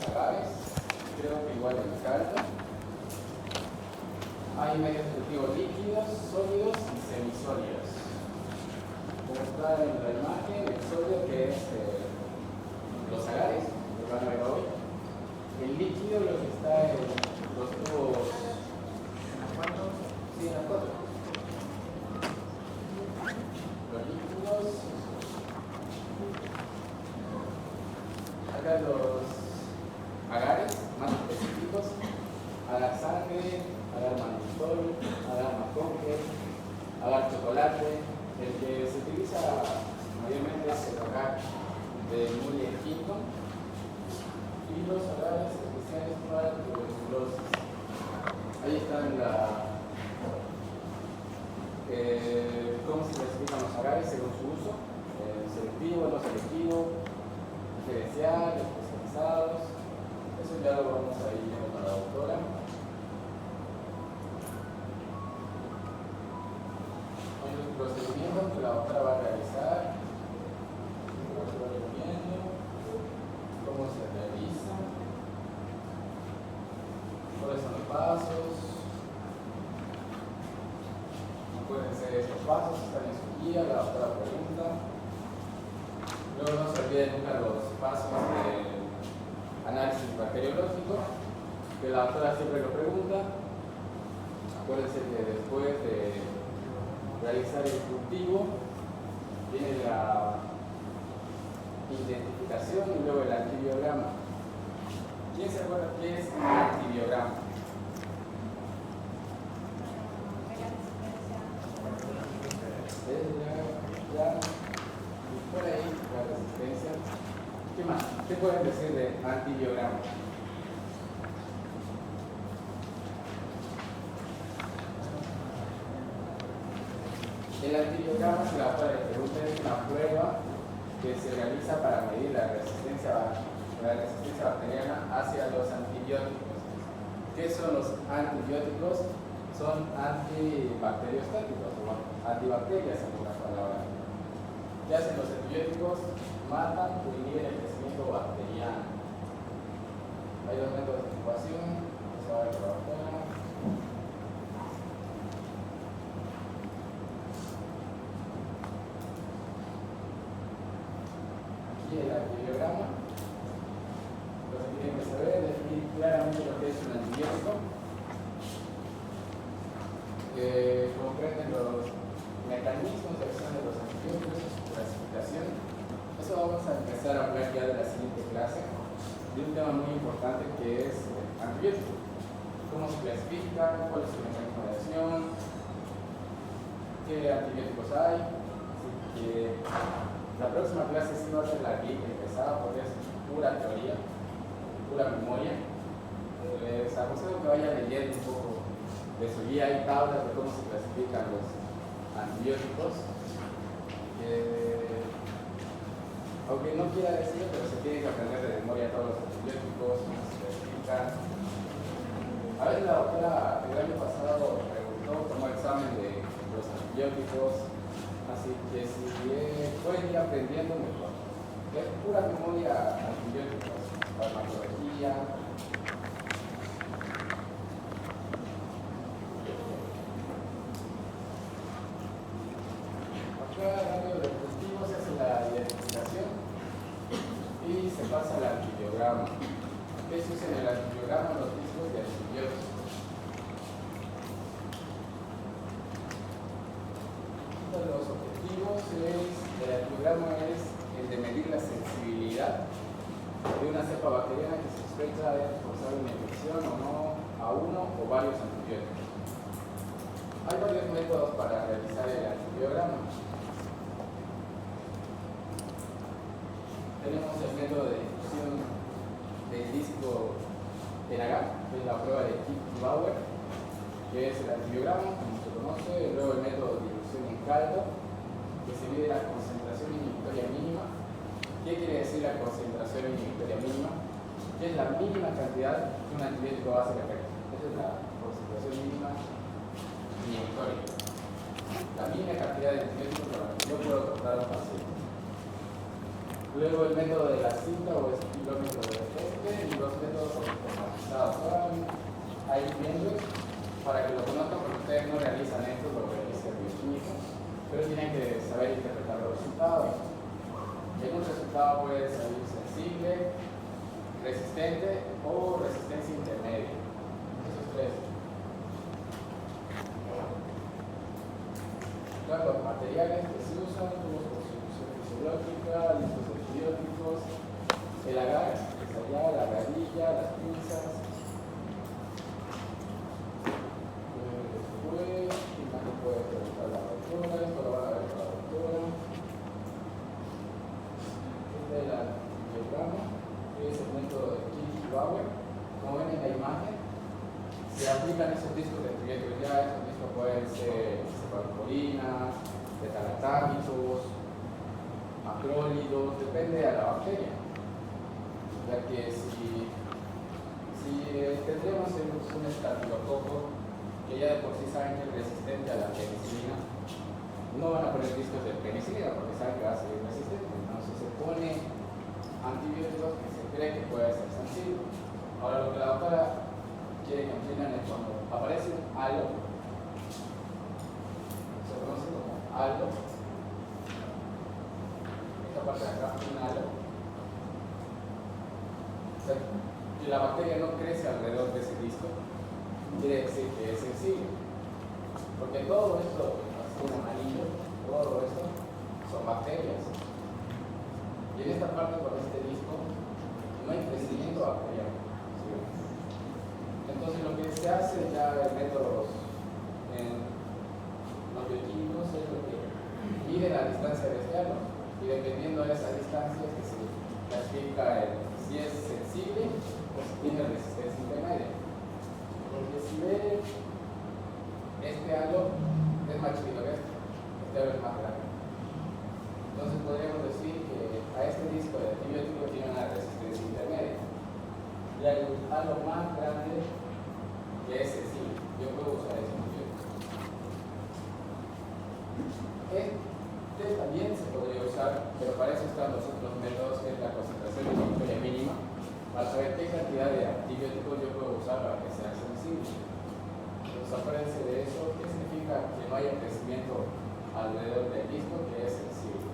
agaves, creo que igual en caldo. Hay medios de cultivo líquidos, sólidos y semisólidos. Como está en la imagen, el sólido que es los agaves, que van a ver hoy. El líquido lo que está en los tubos. ¿En las cuatro? Sí, en las cuatro. Los líquidos. Acá los agares más específicos. Agar sangre, agar mantitol, agar maconque, agar chocolate. El que se utiliza mayormente es el agar de Muller Hinton. Y los agares especiales para tuberculosis. Ahí están cómo se clasifican los agares según su uso, selectivo, no selectivo, diferencial, especializados. Eso ya lo vamos a ir viendo con la doctora. Hay los procedimientos que la doctora va a realizar. Cómo se realiza, cuáles son los pasos. No pueden ser estos pasos, están en su guía, la doctora pregunta. Luego no se olviden nunca los pasos de análisis bacteriológico, que la doctora siempre lo pregunta. Acuérdense que después de realizar el cultivo viene la identificación y luego el antibiograma. ¿Quién se acuerda qué es un antibiograma? Y por ahí la resistencia. ¿Qué más? ¿Qué pueden decir de antibiograma? El antibiograma, si la doctora le pregunta, es una prueba que se realiza para medir la resistencia bacteriana hacia los antibióticos. ¿Qué son los antibióticos? Son antibacteriostáticos o antibacterias en pocas palabras. ¿Qué hacen los antibióticos? Matan o inhiben el crecimiento bacteriano. Hay dos métodos de incubación, eso va a ver por la doctora. El antibiograma, lo que tienen que saber es definir claramente lo que es un antibiótico, comprenden los mecanismos de acción de los antibióticos, su clasificación. Eso vamos a empezar a hablar ya de la siguiente clase, de un tema muy importante que es antibiótico. Cómo se clasifican, cuál es su mecanismo de acción, qué antibióticos hay. Así que la próxima clase sí va a ser larguita y pesada porque es pura teoría, pura memoria. Les aconsejo que vayan leyendo un poco de su guía. Hay tablas de cómo se clasifican los antibióticos. Aunque no quiera decirlo, pero se tiene que aprender de memoria todos los antibióticos, cómo se clasifican. A ver, la doctora el año pasado preguntó, tomó examen de los antibióticos. Así que si pueden ir aprendiendo mejor. Es pura memoria antibióticos, farmacología. Acá dentro del cultivo se hace la identificación y se pasa al antibiograma. ¿Qué se usa en el antibiograma? Los tipos de antibióticos. Los objetivos del antibiograma es el de medir la sensibilidad de una cepa bacteriana que se sospecha de causar una infección o no a uno o varios antibióticos. Hay varios métodos para realizar el antibiograma. Tenemos el método de difusión del disco en agar, que es la prueba de Kipp-Bauer, que es el antibiograma, como se conoce. Luego el método de difusión en caldo, que se mide la concentración inhibitoria mínima. ¿Qué quiere decir la concentración inhibitoria mínima? Que es la mínima cantidad que un antibiótico va a hacer efecto. Esa es la concentración mínima inhibitoria. La mínima cantidad de antibióticos con la que yo puedo tratar a un paciente. Luego el método de la cinta o estilómetro de y los métodos automatizados. Ahora hay miembros para que lo conozcan, porque ustedes no realizan esto, lo realiza el bioquímico, pero tienen que saber interpretar los resultados. En un resultado puede salir sensible, resistente o resistencia intermedia. Esos tres. Los materiales que se usan, tubos por solución fisiológica, listos antibióticos, el agar, la garilla, las pinzas. Después, imagen puede preguntar la doctora, esto lo van a ver con la doctora. Este es el diagrama, que es el método de Kirch-Bauer. Como ven en la imagen, se aplican esos discos de antibióticos. Ya esos discos pueden ser cefaloporinas, beta-lactámicos, macrólidos, depende de la bacteria. Ya que si tendríamos un estafilococo que ya de por sí saben que es resistente a la penicilina, no van a poner discos de penicilina porque saben que va a ser resistente. Entonces se pone antibióticos que se cree que puede ser sensible. Ahora lo que la doctora quiere que entiendan es cuando aparece un halo, se conoce como halo, esta parte de acá, un halo, o sea, que la bacteria no crece alrededor de ese disco, quiere decir que es sensible, porque todo esto, así en amarillo, todo esto son bacterias, y en esta parte con este disco no hay crecimiento bacteriano. ¿Sí? Entonces lo que se hace ya en métodos en los bioquímicos es lo que mide la distancia de este halo, y dependiendo de esa distancia que se clasifica si es sensible o si tiene resistencia intermedia. Porque si ve este halo es más chiquito que este halo es más grande. Entonces podríamos decir que a este disco de antibiótico tiene una resistencia intermedia. Y hay un halo más grande que es sensible. Yo puedo usar ese antibiótico. Este también se podría usar, pero para eso están los otros métodos, que es la concentración inhibitoria mínima, para saber qué cantidad de antibióticos yo puedo usar para que sea sensible. Entonces, acuérdense de eso, ¿qué significa que no haya crecimiento alrededor del disco que es sensible?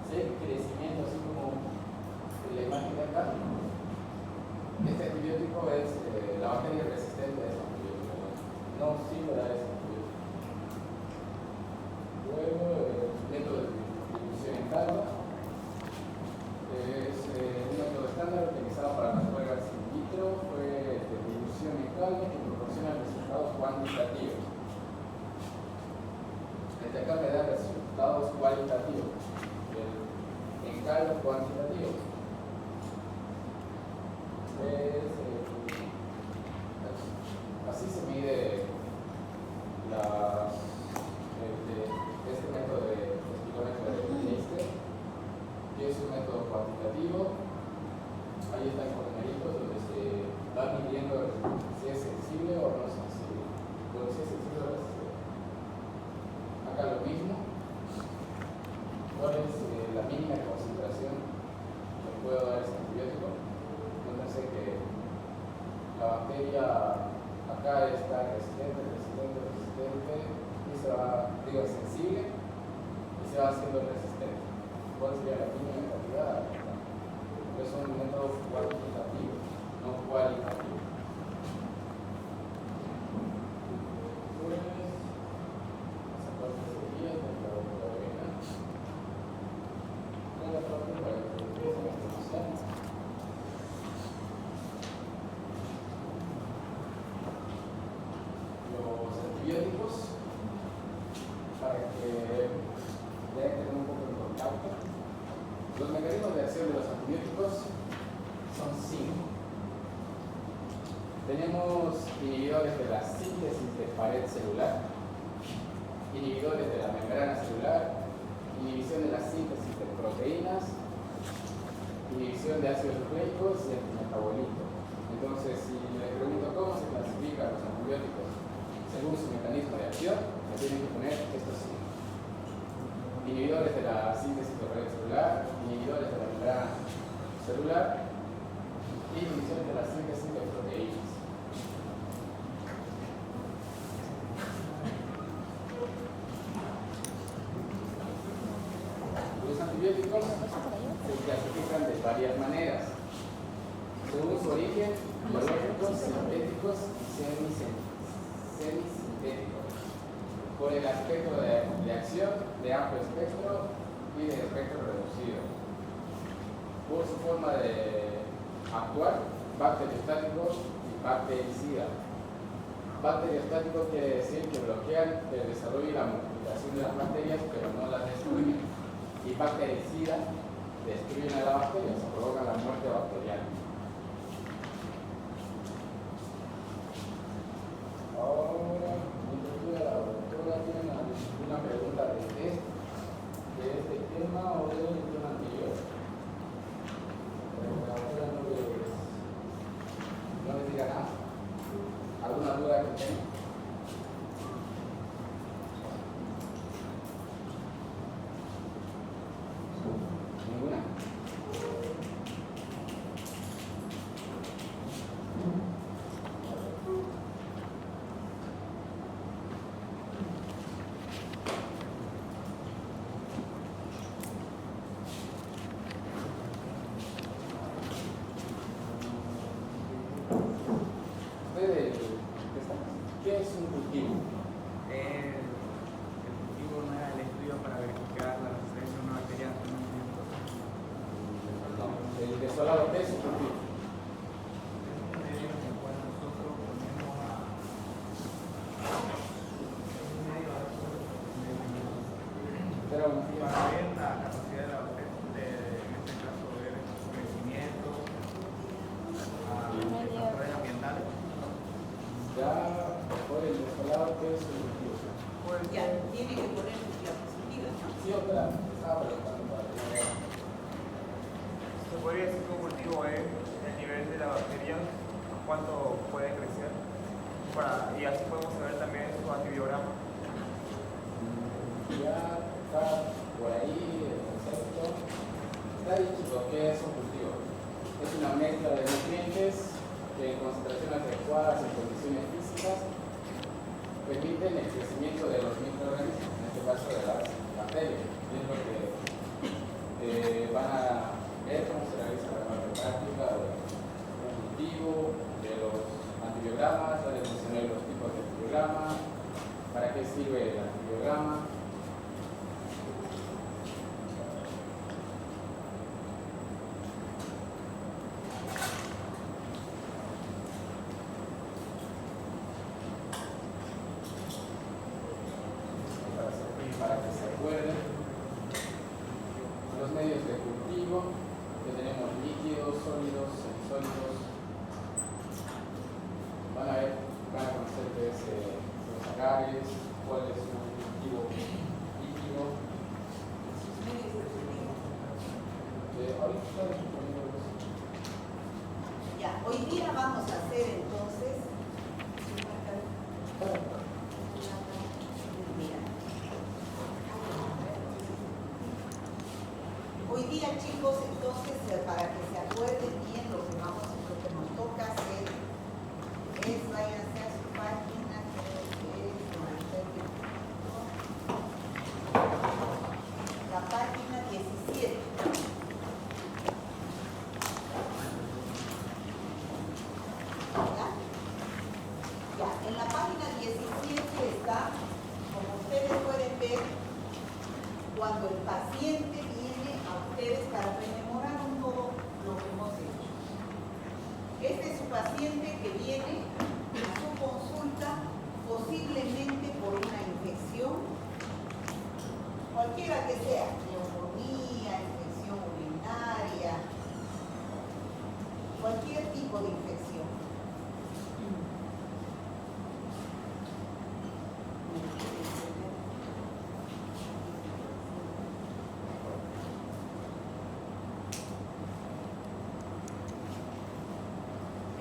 Si hay crecimiento, así como en la imagen de acá, este antibiótico es, la bacteria resistente a ese antibiótico, no sirve a ese antibiótico. Luego, el método de distribución en calma es un método estándar utilizado para las pruebas in vitro, fue de distribución en calma que proporciona resultados cuantitativos. Desde acá me da resultados cualitativos, en calma cuantitativo. Así se mide este método de estilómetro de Leicester, que es un método cuantitativo. Ahí están con numeritos donde se va midiendo si es sensible o no sensible. Bueno, si es sensible o no sensible. Acá lo mismo. ¿Cuál es la mínima concentración que puedo dar ese antibiótico? Entonces que la bacteria acá está resistente, y se va, sensible y se va haciendo resistente. ¿Cuál sería la mínima cantidad? Es un método cuantitativo, no cualitativo. Esa parte sería de la doctora Elena. La parte para que empiecen a conocer. Los antibióticos, para que vean tener un poco de contacto. Los mecanismos de acción de los antibióticos son 5. Tenemos inhibidores de la síntesis de pared celular, inhibidores de la membrana celular, inhibición de la síntesis de proteínas, inhibición de ácidos nucleicos y antimetabolitos. Entonces, si les pregunto cómo se clasifican los antibióticos según su mecanismo de acción, me tienen que poner estos 5. Inhibidores de la síntesis de pared celular, inhibidores de la membrana celular y inhibición de la síntesis de proteínas. Los antibióticos se clasifican de varias maneras, según su origen, biológicos, sintéticos y semisintéticos, por el aspecto de acción de amplio espectro y de espectro reducido, por su forma de actuar, bacteriostático y bactericida. Bacteriostático quiere decir que bloquean el desarrollo y la multiplicación de las bacterias, pero no las destruyen. Y bactericida destruyen a la bacteria, se provoca la muerte bacteriana. Ahora, mientras la doctora tiene alguna pregunta de este tema o del tema anterior. La doctora no les diga nada. ¿Alguna duda que tengan? ¿Ninguna? ¿Qué es un cultivo? El cultivo no era el estudio para verificar la resistencia a una bacteria. No. El desolado, ¿qué es un cultivo? Es un medio en el cual nosotros ponemos Pero para ver la capacidad de la bacteria, en este caso, ver su crecimiento, factores ambientales. ya por el desolado, ¿qué es un cultivo? Ya, tiene que poner sus diapositivas, ¿no? Sí, otra, estaba preguntando para que Se podría decir que un cultivo es el nivel de la bacteria, a cuánto puede crecer, y así podemos saber también su antibiograma. ya está por ahí el concepto. Está dicho lo que es un cultivo. Es una mezcla de nutrientes que en concentraciones adecuadas en condiciones físicas permiten el crecimiento de los microorganismos, en este caso de las bacterias. Y es lo que van a ver cómo se realiza la parte práctica del cultivo, de los antibiogramas. Ya les mencioné los tipos de antibiogramas, para qué sirve el antibiograma. Para que se acuerden, los medios de cultivo, que tenemos líquidos, sólidos, semisólidos. Van a conocer qué es los agaves, cuál es un cultivo líquido. Ahorita estamos poniendo los. Ya, hoy día vamos a hacer entonces. Mira. Hoy día, chicos, entonces, para que se acuerden bien lo que nos toca hacer es, váyanse a su página, creo que es la página 17. ¿Ya? Ya, en la página 17 está, como ustedes pueden ver, cuando el paciente viene a ustedes para rememorar un poco lo que hemos hecho. Este es su paciente que viene a su consulta posiblemente por una infección, cualquiera que sea, neumonía, infección urinaria, cualquier tipo de infección.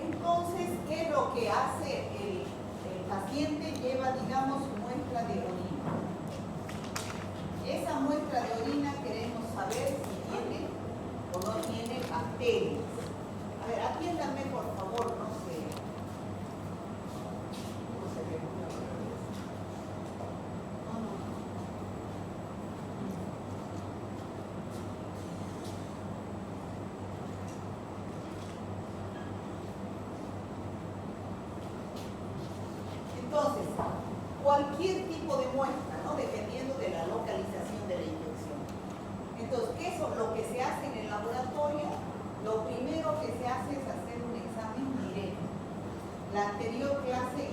Entonces, ¿qué es lo que hace el paciente? Lleva, digamos, su muestra de orina. Esa muestra de orina queremos saber si tiene o no tiene bacterias. bacterias. A ver, atiéndanme por favor, no sé. ¿Cómo se ve? Entonces, cualquier tipo de muestra, ¿no? Dependiendo de la localización de la infección. Entonces, ¿qué es lo que se hace en el laboratorio? Lo primero que se hace es hacer un examen directo. La anterior clase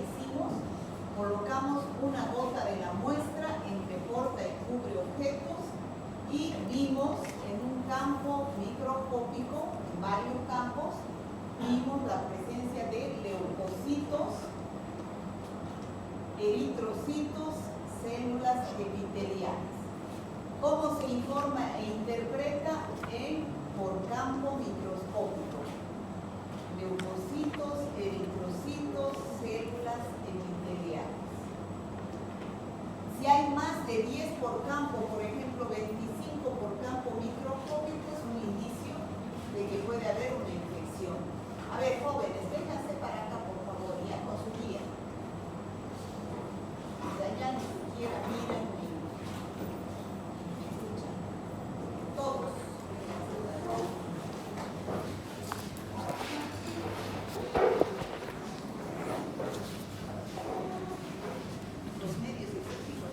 colocamos una gota de la muestra entre porta y cubre objetos y vimos en un campo microscópico, en varios campos, vimos la presencia de leucocitos, eritrocitos, células epiteliales. ¿Cómo se informa e interpreta? Por campo microscópico. Leucocitos, eritrocitos, células epiteliales. Si hay más de 10 por campo, por ejemplo 25 por campo microscópico, es un indicio de que puede haber una infección. A ver, jóvenes, vénganse para acá, por favor, ya con su guía. De allá ni siquiera miran ni escuchan. Todos. Los medios efectivos.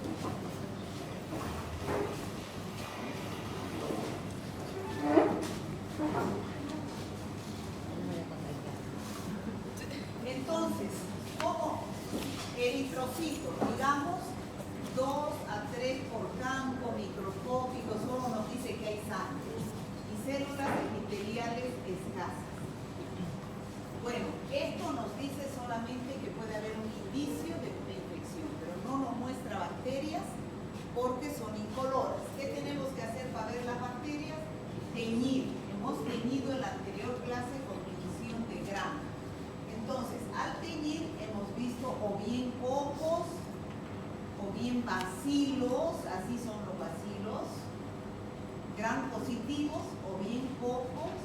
Entonces, como eritrocitos, digamos, 2 a 3 por campo microscópico, solo nos dice que hay sangre, y células epiteliales escasas. Bueno, esto nos dice solamente que puede haber un indicio de una infección, pero no nos muestra bacterias porque son incoloras. ¿Qué tenemos que hacer para ver las bacterias? Teñir. Hemos teñido en la anterior clase con tinción de Gram. Entonces, al teñir hemos visto o bien cocos, o bien bacilos, así son los bacilos, Gram positivos, o bien cocos,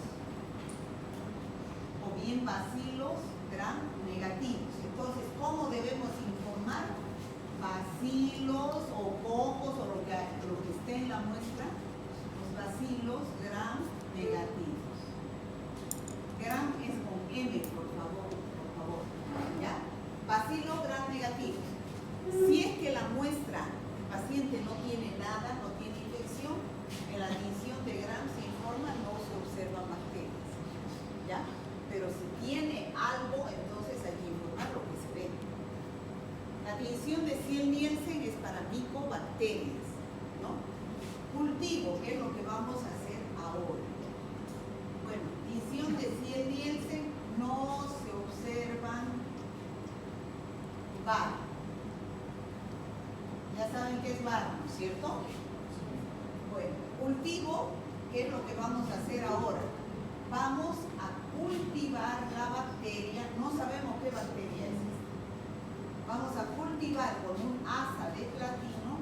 o bien bacilos, Gram negativos. Entonces, ¿cómo debemos informar? Bacilos o cocos o lo que esté en la muestra, los bacilos Gram negativos. Gram es con M, por favor, ¿ya? Bacilos Gram negativos. Si es que la muestra, el paciente no tiene nada, no tiene infección, en la tinción de Gram se informa, no se observan bacterias, ¿ya? Pero si tiene algo, entonces hay que informar lo que se ve. La tinción de Ziel-Nielsen es para micobacterias, ¿no? Cultivo, que es lo que vamos a hacer ahora. Bueno, tinción de Ziel-Nielsen no se observan VAR. Ya saben qué es VAR, ¿no es cierto? Bueno, cultivo, ¿qué es lo que vamos a hacer ahora? Vamos a cultivar la bacteria, no sabemos qué bacteria es esta. Vamos a cultivar con un asa de platino,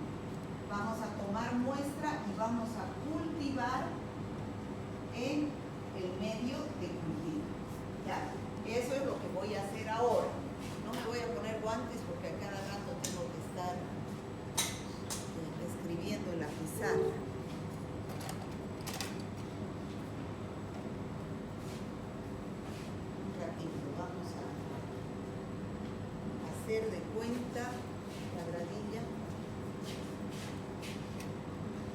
vamos a tomar muestra y vamos a cultivar en el medio de cultivo. ¿Ya? Eso es lo que voy a hacer ahora. No me voy a poner guantes porque a cada rato tengo que estar escribiendo en la pizarra. Un ratito, vamos a hacer de cuenta la gradilla.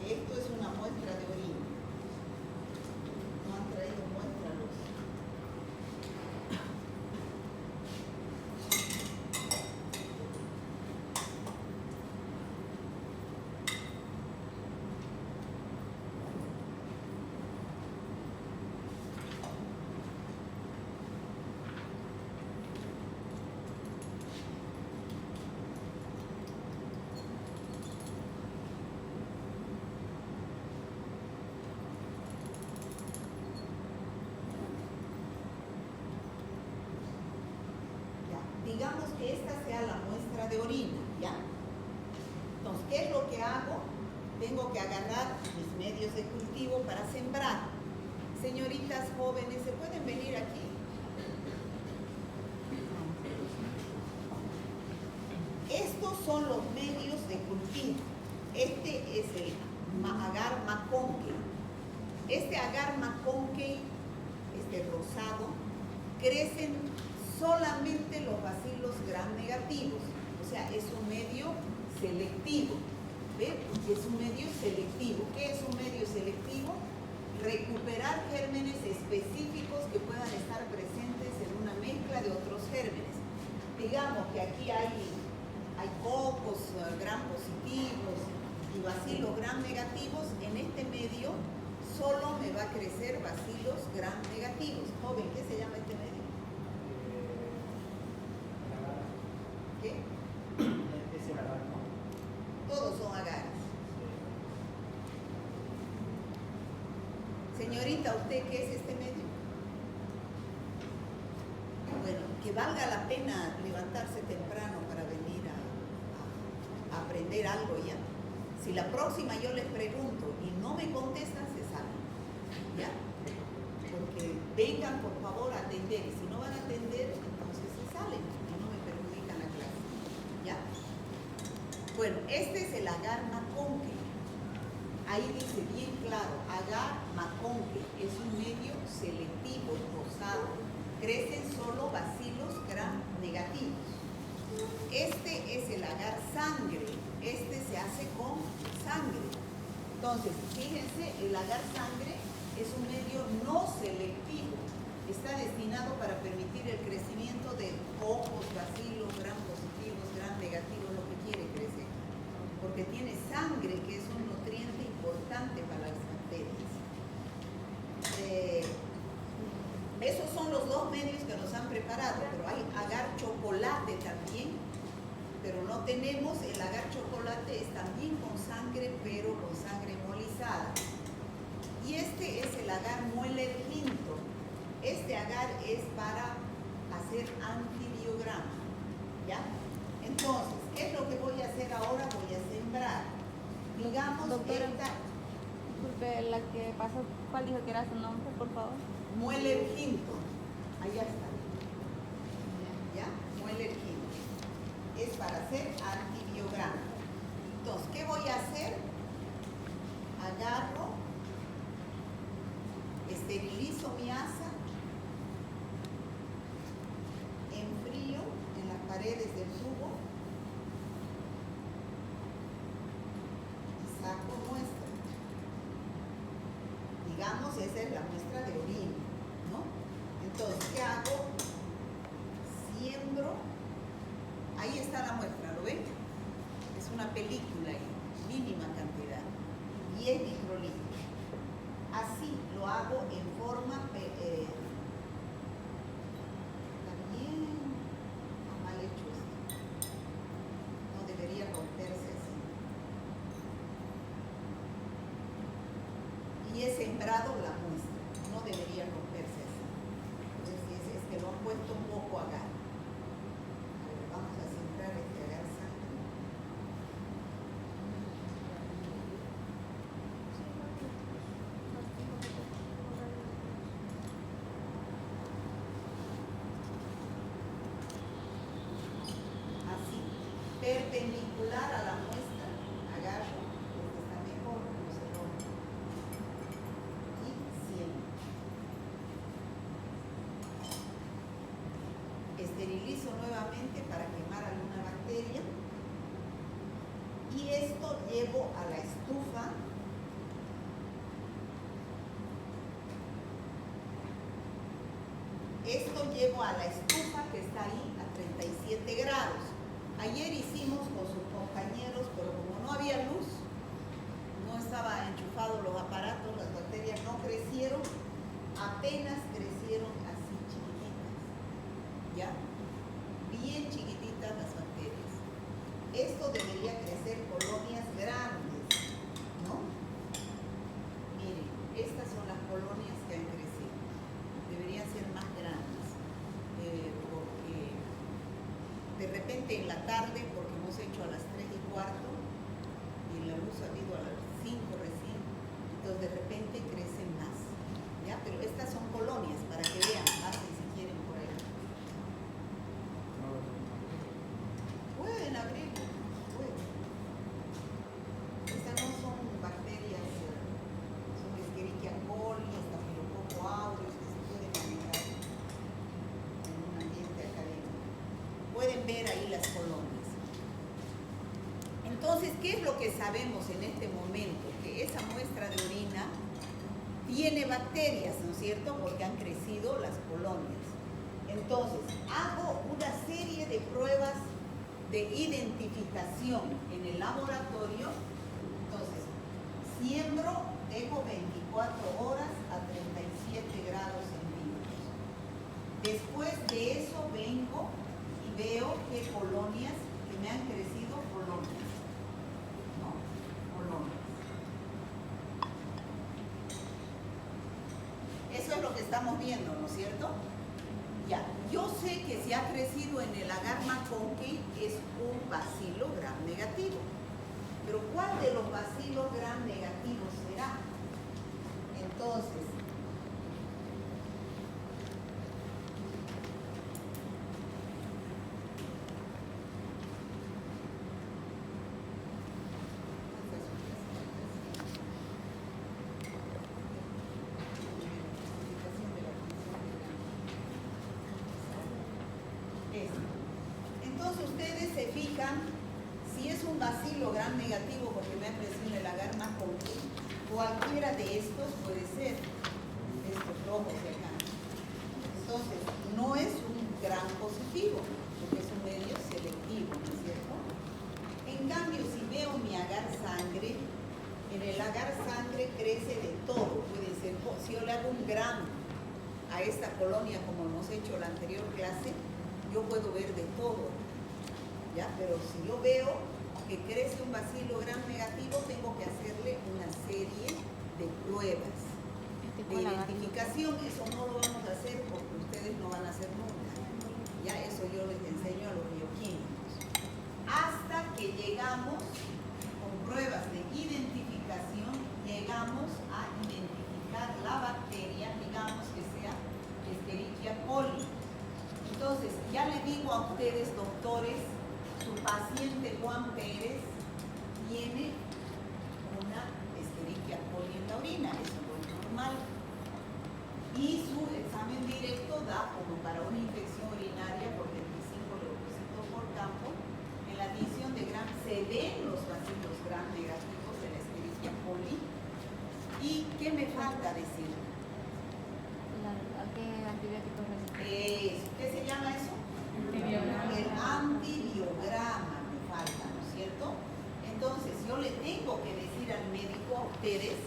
Esto es una muestra de orina. No han traído muestra los. Digamos que esta sea la muestra de orina, ¿ya? Entonces, ¿qué es lo que hago? Tengo que agarrar mis medios de cultivo para sembrar. Señoritas jóvenes, ¿se pueden venir aquí? Estos son los medios de cultivo. Este es el agar McConkey. Este agar McConkey, este rosado, crecen solamente los bacilos gram negativos. O sea, es un medio selectivo. ¿Ve? Es un medio selectivo. ¿Qué es un medio selectivo? Recuperar gérmenes específicos que puedan estar presentes en una mezcla de otros gérmenes. Digamos que aquí hay cocos gram positivos y bacilos gram negativos. En este medio solo me va a crecer bacilos gram negativos. Joven, ¿qué se llama este medio? ¿Qué? Es el agar, ¿no? Todos son agares. Señorita, ¿usted qué es este medio? Bueno, que valga la pena levantarse temprano para venir a aprender algo ya. Si la próxima yo les pregunto y no me contestan, se salen. ¿Ya? Porque vengan por favor a atender, y si no van a atender, entonces se salen y no me perjudican la clase. ¿Ya? Bueno, este es el agar McConkey. Ahí dice bien claro, agar McConkey es un medio selectivo, rosado. Crecen solo bacilos gram negativos. Este es el agar sangre. Este se hace con sangre. Entonces, fíjense, el agar sangre es un medio no selectivo. Está destinado para permitir el crecimiento de cocos, bacilos, gram positivos, gram negativos, lo que quiere crecer. Porque tiene sangre, que es un nutriente importante para las bacterias. Esos son los dos medios que nos han preparado, pero hay agar chocolate también, pero no tenemos, el agar chocolate es también con sangre, pero con sangre molizada. Y este es el agar Mueller quinto. Este agar es para hacer antibiograma, ¿ya? Entonces, ¿qué es lo que voy a hacer ahora? Voy a sembrar. Digamos, doctora, esta disculpe, la que pasó, ¿cuál dijo que era su nombre, por favor? Mueller quinto. Allá está. ¿Ya? Mueller quinto. Es para hacer antibiograma. Entonces, ¿qué voy a hacer? Agarro, esterilizo mi asa, enfrío en las paredes del tubo y saco muestra. Digamos, esa es la muestra de orina, ¿no? Entonces, ¿qué hago? Siembro. Ahí está la muestra, ¿lo ven? Es una película ahí, mínima cantidad. 10 microlitros. Así lo hago en forma, también mal hecho esto. No debería romperse así. Y he sembrado la muestra, no debería romperse así. Entonces es que lo han puesto un poco agar. A ver, vamos a sembrar este agar sangre. Así, perpendicular a la muestra, agarro, este está mejor, no se rompe. Y siembro. Esterilizo nuevamente para quemar alguna bacteria. Y esto llevo a la estufa. Esto llevo a la estufa que está ahí a 37 grados. Ayer hicimos con sus compañeros, pero como no había luz, no estaban enchufados los aparatos, las bacterias no crecieron, apenas crecieron así chiquititas, ¿ya? Bien chiquititas las bacterias. Esto debería crecer colonias grandes, ¿no? Miren, estas son las colonias que han crecido. Deberían ser más grandes, porque de repente en la tarde, porque hemos hecho a las 3:15 y la luz ha habido a las 5 recién, entonces de repente crecen más, ¿ya? pero estas son colonias, para que vean, pasen si quieren por ahí. Pueden abrirlo, pueden. Estas no son bacterias, son Escherichia coli, Staphylococcus aureus, que se pueden manejar en un ambiente académico. Pueden ver ahí las colonias. Entonces, ¿qué es lo que sabemos en este momento? Que esa muestra de orina tiene bacterias, ¿no es cierto? Porque han crecido las colonias. Entonces, hago una serie de pruebas de identificación en el laboratorio. Entonces, siembro, dejo 24 horas a 37 grados centígrados. Después de eso vengo y veo qué colonias que me han crecido colonias. ¿No? Colonias. Eso es lo que estamos viendo, ¿no es cierto? Ya, yo sé que si ha crecido en el agar McConkey es un bacilo gram negativo. Pero ¿cuál de los bacilos gram negativos será? Entonces, entonces ustedes se fijan si es un bacilo gram negativo porque me ha crecido el agar McConkey, cualquiera de estos puede ser, estos rojos de acá. Entonces, no es un gram positivo, porque es un medio selectivo, ¿no es cierto? En cambio, si veo mi agar sangre, en el agar sangre crece de todo, puede ser, si yo le hago un gram a esta colonia como hemos hecho en la anterior clase, yo puedo ver de todo, ¿ya? Pero si yo veo que crece un bacilo gram negativo, tengo que hacerle una serie de pruebas de identificación. Eso no lo vamos a hacer porque ustedes no van a hacer nunca. Ya eso yo les enseño a los bioquímicos. Hasta que llegamos, con pruebas de identificación, llegamos a identificar la bacteria, digamos que sea Escherichia coli. Entonces, ya le digo a ustedes, doctores, su paciente Juan Pérez tiene una Escherichia coli en la orina, eso no es normal. Y su examen directo da como para una infección urinaria por 25 leucocitos por campo. En la adición de gram se ven los bacilos gram negativos de la Escherichia coli. ¿Y qué me falta decir? ¿A qué antibióticos resiste? ¿Qué se llama eso? El antibiograma me falta, ¿no es cierto? Entonces yo le tengo que decir al médico, a ustedes,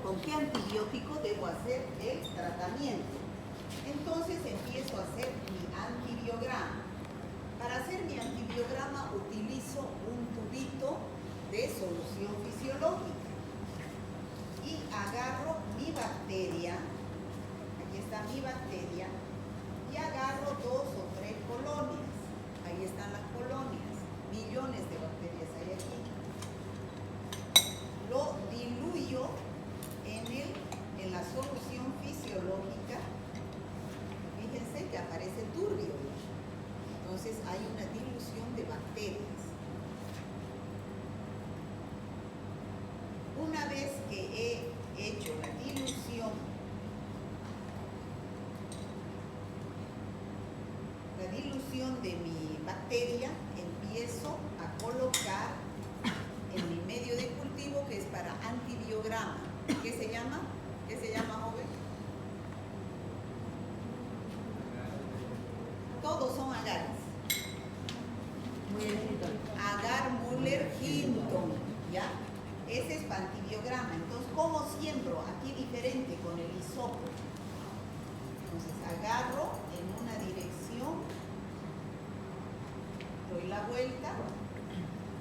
con qué antibiótico debo hacer el tratamiento. Entonces empiezo a hacer mi antibiograma. Para hacer mi antibiograma utilizo un tubito de solución fisiológica y agarro mi bacteria, aquí está mi bacteria, y agarro 2 o 3 colonias. Ahí están las colonias, millones de bacterias hay aquí. Lo diluyo en la solución fisiológica. Fíjense que aparece turbio. Entonces hay una dilución de bacterias. Una vez que he hecho la dilusión, de mi bacteria, empiezo a colocar en mi medio de cultivo que es para antibiograma. ¿Qué se llama? ¿Qué se llama, joven? Todos son agares. Agar Müller-Hinton, ¿ya? Ese es para antibiograma. Entonces, ¿cómo siembro? Aquí diferente con el hisopo. Entonces, agarro en una dirección, doy la vuelta,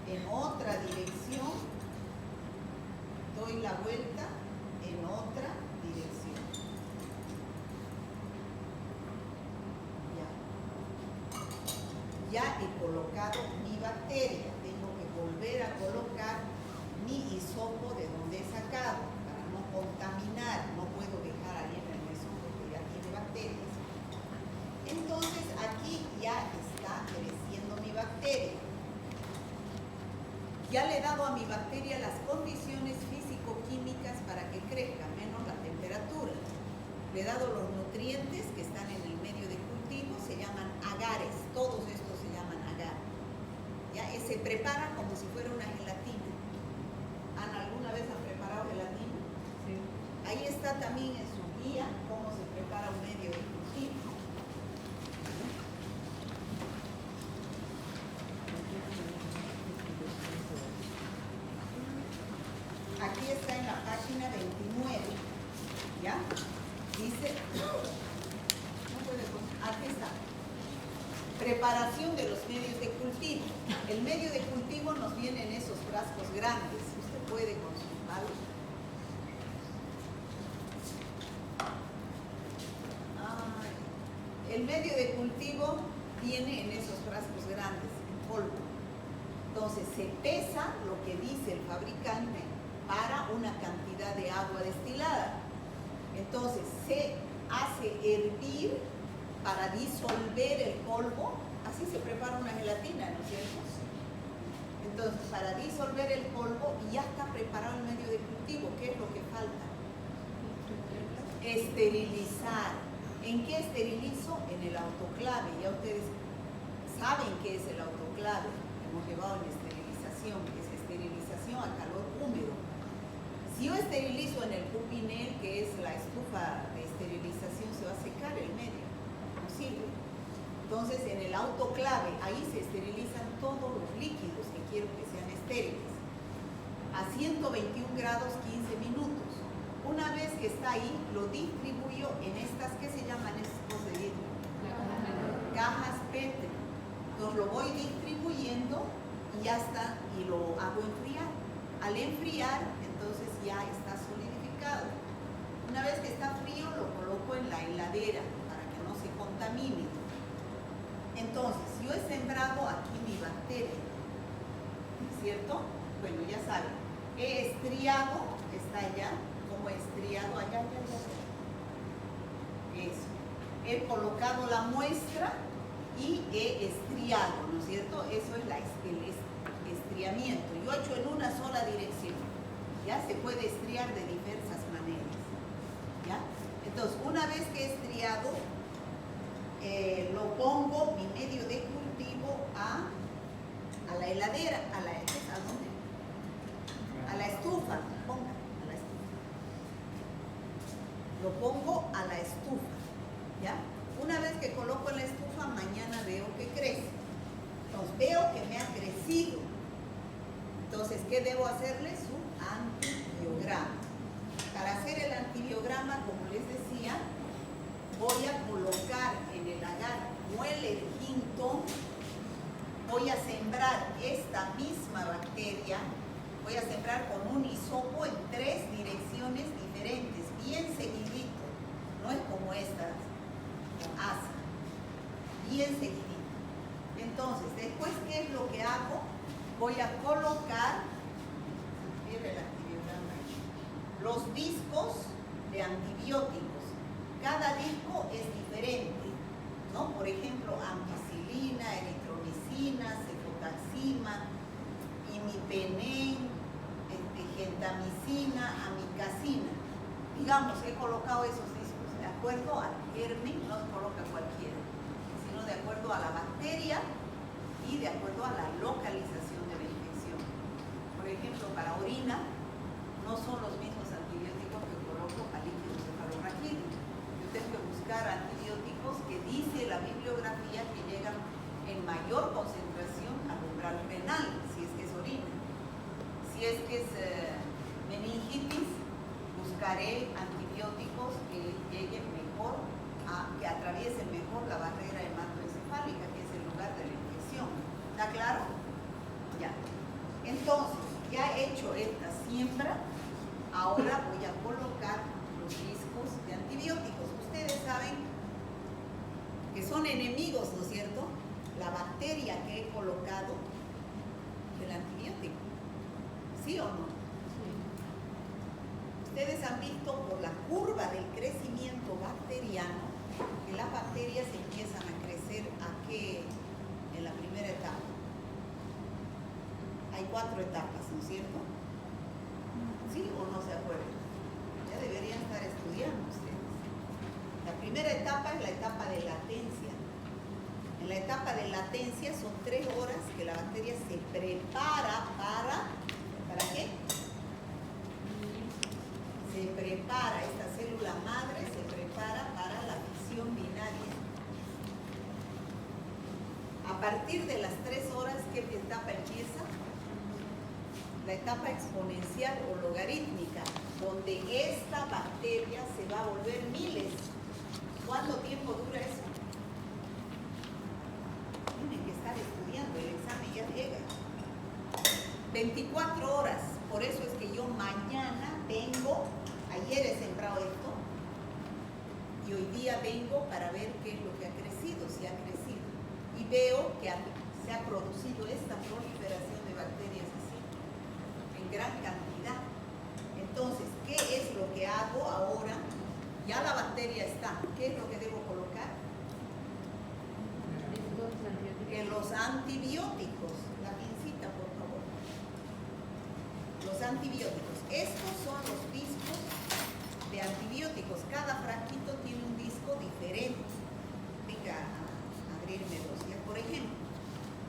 en otra dirección, doy la vuelta, en otra dirección. Ya he colocado mi bacteria, tengo que volver a colocar mi hisopo de donde he sacado para no contaminar, no puedo dejar ahí en el mesón porque ya tiene bacterias. Entonces aquí ya está creciendo mi bacteria. Ya le he dado a mi bacteria las condiciones físico-químicas para que crezca, menos la temperatura. Le he dado los nutrientes que están en el medio de cultivo, se llaman agares, todos estos se llaman agar. ¿Ya? Se prepara como si fuera una gelatina. ¿Alguna vez han preparado gelatina? Sí. Ahí está también en su guía cómo se prepara un medio de cultivo. Aquí está en la página 29, ¿ya? Dice, aquí está, preparación de los medios de cultivo. El medio de cultivo nos viene en esos frascos grandes, usted puede consultarlo. El medio de cultivo viene en esos frascos grandes, en polvo. Entonces se pesa lo que dice el fabricante para una cantidad de agua destilada. Entonces se hace hervir para disolver el polvo. Así se prepara una gelatina, ¿no es cierto? Entonces, para disolver el polvo ya está preparado el medio de cultivo. ¿Qué es lo que falta? Esterilizar. ¿En qué esterilizo? En el autoclave. Ya ustedes saben qué es el autoclave. Hemos llevado en esterilización, que es esterilización a calor húmedo. Si yo esterilizo en el pupinel, que es la estufa de esterilización, se va a secar el medio, no sirve. Entonces, en el autoclave, ahí se esterilizan todos los líquidos que quiero que sean estériles. A 121 grados 15 minutos. Una vez que está ahí, lo distribuyo en estas, ¿qué se llaman estos de vidrio? Cajas Petri. Entonces lo voy distribuyendo y ya está, y lo hago enfriar. Al enfriar, entonces ya está solidificado. Una vez que está frío, lo coloco en la heladera para que no se contamine. Entonces, yo he sembrado aquí mi bacteria, ¿cierto? Bueno, ya saben, he estriado, está allá, como he estriado allá. Eso. He colocado la muestra y he estriado, ¿no es cierto? Eso es el estriamiento. Yo he hecho en una sola dirección. Ya se puede estriar de diversas maneras. ¿Ya? Entonces, una vez que he estriado, lo pongo, mi medio de cultivo, a la heladera, ¿a dónde? A la estufa, ponga, a la estufa. Lo pongo a la estufa, ¿ya? Una vez que coloco en la estufa, mañana veo que crece. Entonces, veo que me ha crecido. Entonces, ¿qué debo hacerle? Su antibiograma. Para hacer el antibiograma, como les decía, voy a colocar en el agar Mueller Hinton, voy a sembrar esta misma bacteria, voy a sembrar con un hisopo en 3 direcciones diferentes, bien seguidito, no es como estas, con asa, bien seguidito. Entonces, después, ¿qué es lo que hago? Voy a colocar, el antibiograma, los discos de antibióticos. Cada disco es diferente, ¿no? Por ejemplo, ampicilina, eritromicina, cefotaxima, imipenem, gentamicina, amicacina. Digamos, he colocado esos discos de acuerdo al germen, no se coloca cualquiera, sino de acuerdo a la bacteria y de acuerdo a la localización de la infección. Por ejemplo, para orina, no son los mismos antibióticos que coloco para líquido cefalorraquídeo. Yo tengo que buscar antibióticos que dice la bibliografía que llegan en mayor concentración al umbral renal, si es que es orina. Si es que es meningitis, buscaré antibióticos que lleguen mejor, que atraviesen mejor la barrera hematoencefálica, que es el lugar de la infección. ¿Está claro? Ya. Entonces, ya he hecho esta siembra, ahora voy a colocar los discos de antibióticos. Ustedes saben que son enemigos, ¿no es cierto? La bacteria que he colocado del antibiótico. ¿Sí o no? Sí. Ustedes han visto por la curva del crecimiento bacteriano que las bacterias empiezan a crecer aquí en la primera etapa. Hay 4 etapas, ¿no es cierto? ¿Sí o no se acuerdan? Ya deberían estar estudiando ustedes. La primera etapa es la etapa de latencia. En la etapa de latencia son 3 horas que la bacteria se prepara ¿para qué? Se prepara, esta célula madre se prepara para la fisión binaria. A partir de las 3 horas, ¿qué etapa empieza? La etapa exponencial o logarítmica, donde esta bacteria se va a volver miles. ¿Cuánto tiempo dura eso? Tienen que estar estudiando, el examen ya llega. 24 horas, por eso es que yo mañana vengo, ayer he sembrado esto, y hoy día vengo para ver qué es lo que ha crecido, si ha crecido. Y veo que se ha producido esta proliferación de bacterias así, en gran cantidad. Entonces, ¿qué es lo que hago ahora? Ya la bacteria está. ¿Qué es lo que debo colocar? Que los antibióticos, la pincita por favor. Los antibióticos. Estos son los discos de antibióticos. Cada frasquito tiene un disco diferente. Venga a abrirme dos. Por ejemplo,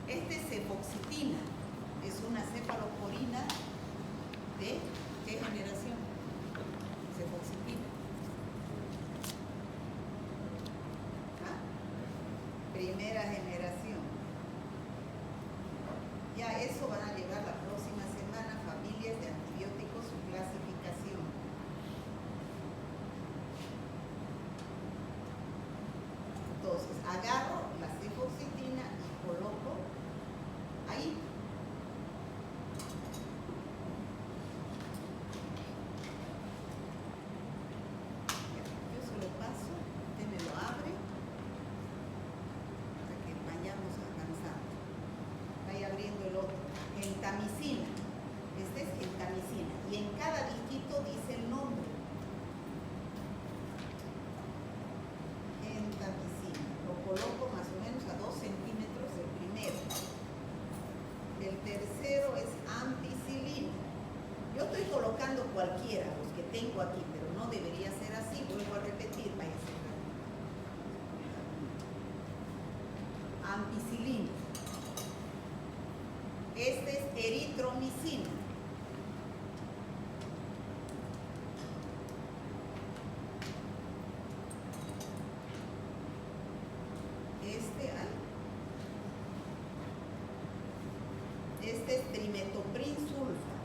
este es cefoxitina. Es una cefalosporina de ¿qué generación? Cefoxitina. ¿Ah? Primera generación. Ya eso van a llevar la próxima semana, familias de antibióticos, su clasificación. Entonces, agarro la cefoxitina y coloco ahí. Yo se lo paso, usted me lo abre para que vayamos avanzando. Vaya abriendo el otro. Gentamicina. Este es gentamicina. Y en cada disquito dice el nombre. Gentamicina. Lo coloco más o menos a 2 centímetros del primero. El tercero es ampicilina. Yo estoy colocando cualquiera, los que tengo aquí, pero no debería ser así. Vuelvo a repetir, vaya a ser ampicilina. Este es eritromicina. Este es trimetoprim sulfa.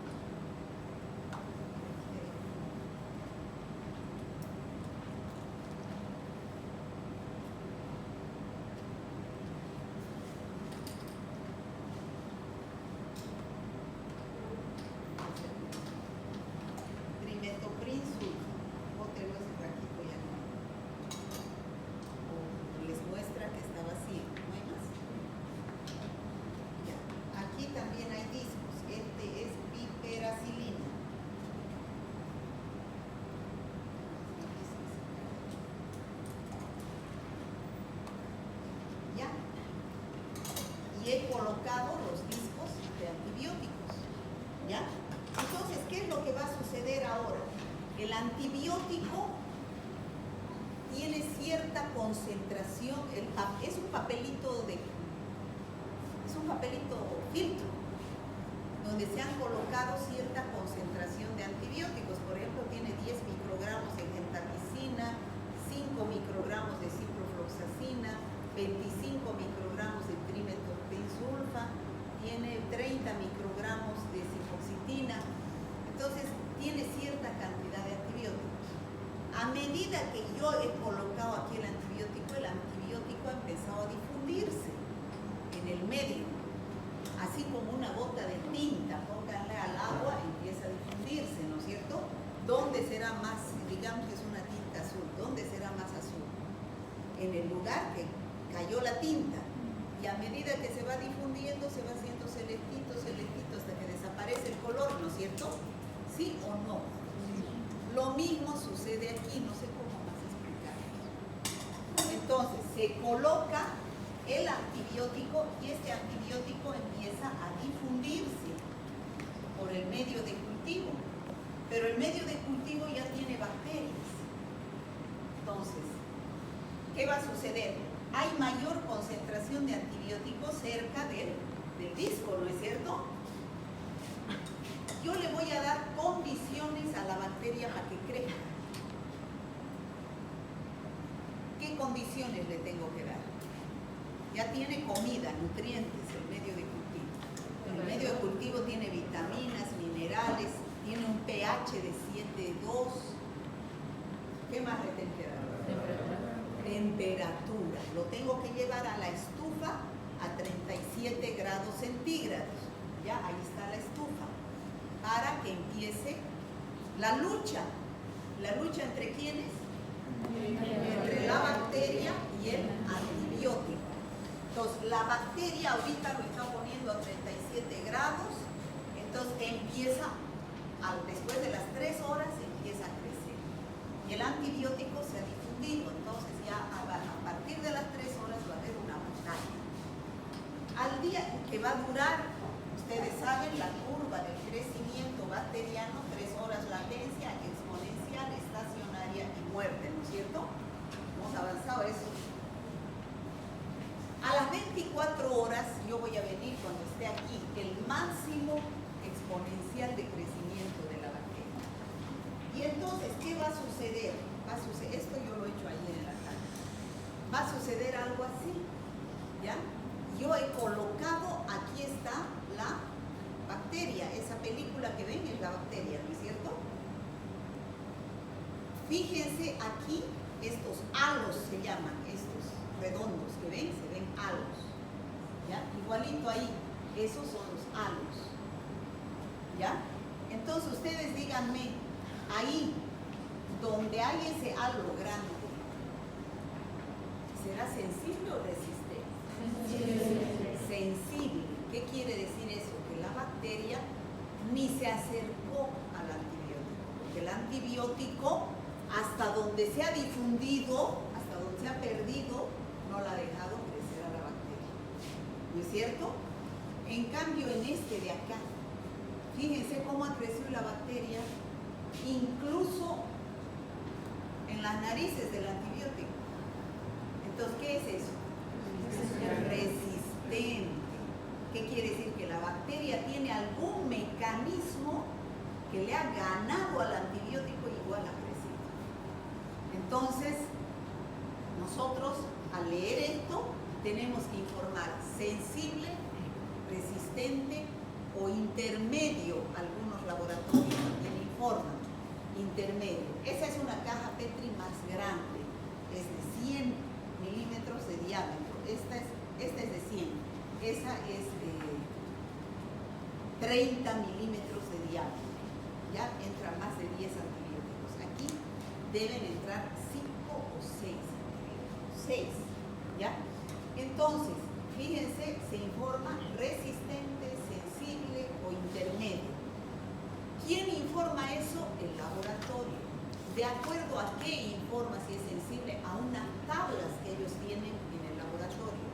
Trimetoprim sulfa. Bótelo ese frasquito ya no. O les muestra que está vacío. ¿No hay más? Ya. Aquí también hay discos. Este es piperacilina. Ya. Y he colocado los discos de antibióticos. ¿Ya? Entonces, ¿qué es lo que va a suceder ahora? El antibiótico tiene cierta concentración, es un papelito filtro, donde se han colocado cierta concentración de antibióticos. Por ejemplo, tiene 10 microgramos de gentamicina, 5 microgramos de ciprofloxacina, 25 microgramos de trimetoprim sulfa, tiene 30 microgramos de cifoxitina. Entonces, tiene cierta cantidad de antibióticos. A medida que yo he colocado aquí el antibiótico ha empezado a difundirse en el medio. Así como una gota de tinta, pónganle al agua, empieza a difundirse, ¿no es cierto? ¿Dónde será más, digamos que es una tinta azul, dónde será más azul? En el lugar que cayó la tinta. Y a medida que se va difundiendo, se va haciendo celestito, hasta que desaparece el color, ¿no es cierto? ¿Sí o no? Lo mismo sucede aquí, no sé cómo más explicar. Entonces, se coloca el antibiótico y este antibiótico empieza a difundirse por el medio de cultivo. Pero el medio de cultivo ya tiene bacterias. Entonces, ¿qué va a suceder? Hay mayor concentración de antibióticos cerca del disco, ¿no es cierto? Yo le voy a dar condiciones a la bacteria para que crezca. ¿Qué condiciones le tengo que dar? Ya tiene comida, nutrientes, el medio de cultivo. El medio de cultivo tiene vitaminas, minerales, tiene un pH de 7,2. ¿Qué más le tengo que dar? Temperatura. Lo tengo que llevar a la estufa a 37 grados centígrados. Ya, ahí está la estufa. Para que empiece la lucha. ¿La lucha entre quiénes? Entre la bacteria y el antibiótico. Entonces, la bacteria ahorita lo está poniendo a 37 grados. Entonces, empieza, después de las 3 horas, empieza a crecer. Y el antibiótico se ha difundido. Entonces, ya a partir de las 3 horas va a haber una batalla. Al día que va a durar, ustedes saben, la curva del crecimiento bacteriano, 3 horas latencia, exponencial, estacionaria y muerte, ¿no es cierto? Hemos avanzado eso. A las 24 horas yo voy a venir cuando esté aquí el máximo exponencial de crecimiento de la bacteria. Y entonces, ¿qué va a suceder? Esto yo lo he hecho ayer en la tarde. Va a suceder algo así, ¿ya? Yo he colocado, aquí está la bacteria, esa película que ven es la bacteria, ¿no es cierto? Fíjense aquí, estos halos se llaman, estos redondos que ven, se ven halos, ¿ya? Igualito ahí, esos son los halos, ¿ya? Entonces ustedes díganme, ahí donde hay ese halo grande, ¿será sensible o resistente? Sensible. ¿Qué quiere decir eso? Que la bacteria ni se acercó al antibiótico, porque el antibiótico, hasta donde se ha difundido, hasta donde se ha perdido, no la ha dejado crecer a la bacteria. ¿No es cierto? En cambio, en este de acá, fíjense cómo ha crecido la bacteria, incluso en las narices del antibiótico. Entonces, ¿qué es eso? Resistente. ¿Qué quiere decir? Que la bacteria tiene algún mecanismo que le ha ganado al antibiótico y igual ha crecido. Entonces, nosotros al leer esto tenemos que informar sensible, resistente o intermedio. Algunos laboratorios también informan intermedio. Esa es una caja Petri más grande, es de 100 milímetros de diámetro. Esta es de 100, esa es de 30 milímetros de diámetro. Ya entran más de 10 antibióticos. Aquí deben entrar 5 o 6 antibióticos. 6, ¿ya? Entonces, fíjense, se informa resistente, sensible o intermedio. ¿Quién informa eso? El laboratorio. ¿De acuerdo a qué informa si es sensible? A unas tablas que ellos tienen en el laboratorio.